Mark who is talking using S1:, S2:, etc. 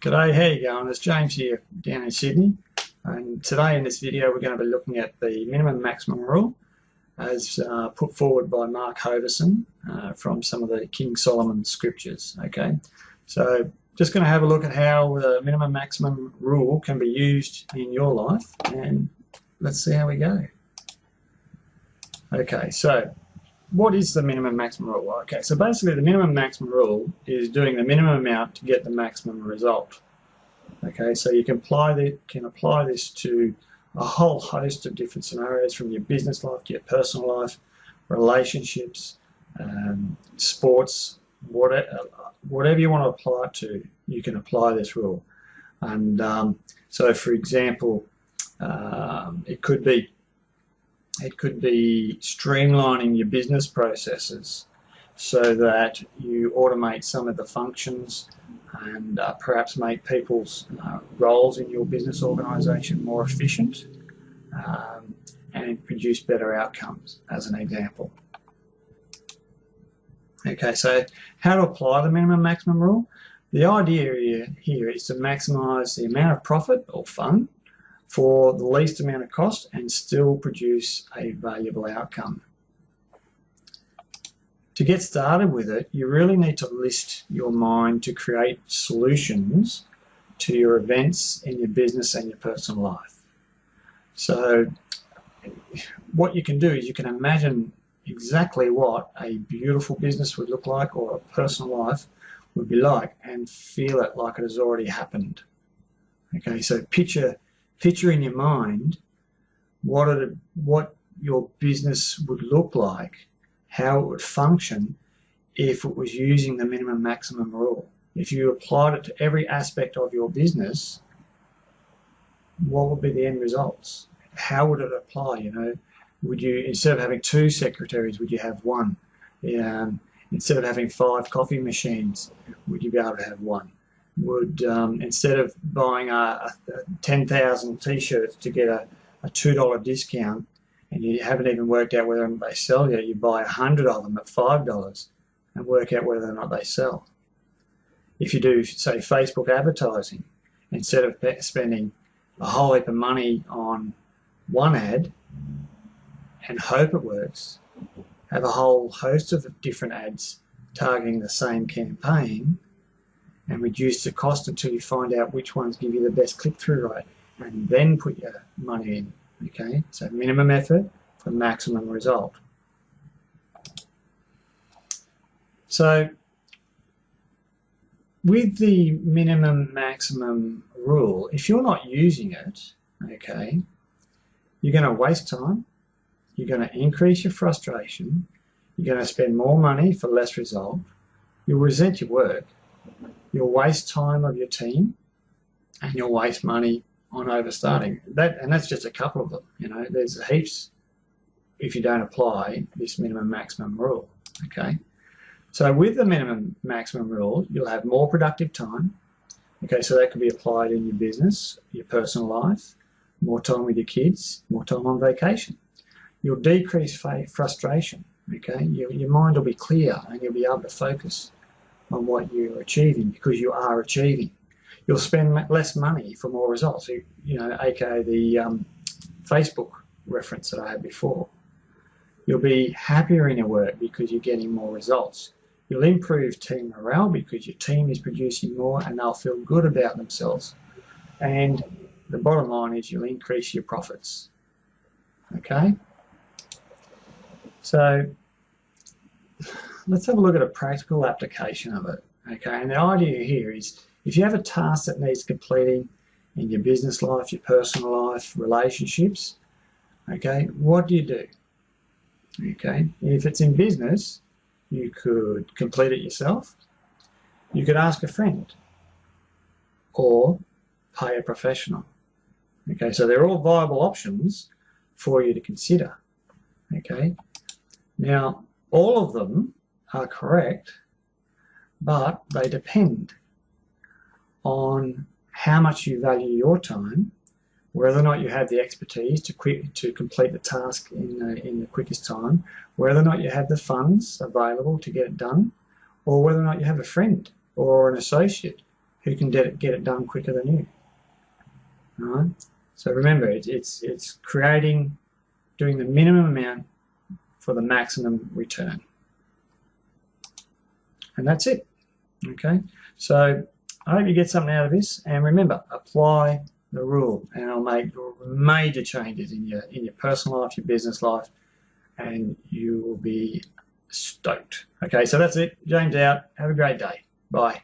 S1: G'day, how you going? It's James here down in Sydney, and today in this video we're going to be looking at the minimum maximum rule as put forward by Mark Hoverson from some of the King Solomon scriptures. Okay, so just going to have a look at how the minimum maximum rule can be used in your life, and let's see how we go. Okay, so what is the minimum maximum rule? Okay, so basically the minimum maximum rule is doing the minimum amount to get the maximum result. Okay, so you can apply this to a whole host of different scenarios, from your business life to your personal life, relationships, sports, whatever you want to apply it to, you can apply this rule. And so, for example, it could be streamlining your business processes so that you automate some of the functions and perhaps make people's roles in your business organisation more efficient and produce better outcomes, as an example. Okay, so how to apply the minimum maximum rule? The idea here is to maximise the amount of profit or fun for the least amount of cost and still produce a valuable outcome. To get started with it, you really need to list your mind to create solutions to your events in your business and your personal life. So what you can do is you can imagine exactly what a beautiful business would look like, or a personal life would be like, and feel it like it has already happened. Okay, so picture in your mind what your business would look like, how it would function if it was using the minimum maximum rule. If you applied it to every aspect of your business, what would be the end results? How would it apply? You know, would you, instead of having 2 secretaries, would you have 1? Instead of having 5 coffee machines, would you be able to have 1? Would instead of buying 10,000 t-shirts to get a $2 discount, and you haven't even worked out whether or not they sell yet, you buy 100 of them at $5 and work out whether or not they sell. If you do, say, Facebook advertising, instead of spending a whole heap of money on one ad and hope it works, have a whole host of different ads targeting the same campaign and reduce the cost until you find out which ones give you the best click-through rate, and then put your money in. Okay, so minimum effort for maximum result. So with the minimum maximum rule, if you're not using it, okay, you're going to waste time, you're going to increase your frustration, you're going to spend more money for less result, you'll resent your work, you'll waste time of your team, and you'll waste money on overstarting. And that's just a couple of them. You know, there's heaps if you don't apply this minimum maximum rule. Okay, so with the minimum maximum rule, you'll have more productive time. Okay, so that can be applied in your business, your personal life, more time with your kids, more time on vacation. You'll decrease frustration. Okay, your mind will be clear and you'll be able to focus on what you're achieving, because you are achieving. You'll spend less money for more results, you know, aka the Facebook reference that I had before. You'll be happier in your work because you're getting more results. You'll improve team morale because your team is producing more and they'll feel good about themselves. And the bottom line is you'll increase your profits. Okay? So let's have a look at a practical application of it. Okay, and the idea here is, if you have a task that needs completing in your business life, your personal life, relationships, okay, what do you do? Okay, if it's in business, you could complete it yourself, you could ask a friend, or pay a professional. Okay, so they're all viable options for you to consider. Okay, now all of them are correct, but they depend on how much you value your time, whether or not you have the expertise to complete the task in the quickest time, whether or not you have the funds available to get it done, or whether or not you have a friend or an associate who can get it done quicker than you. All right? So remember, it's creating, doing the minimum amount for the maximum return. And that's it. Okay? So I hope you get something out of this. And remember, apply the rule, and it'll make major changes in your personal life, your business life, and you will be stoked. Okay, so that's it. James out. Have a great day. Bye.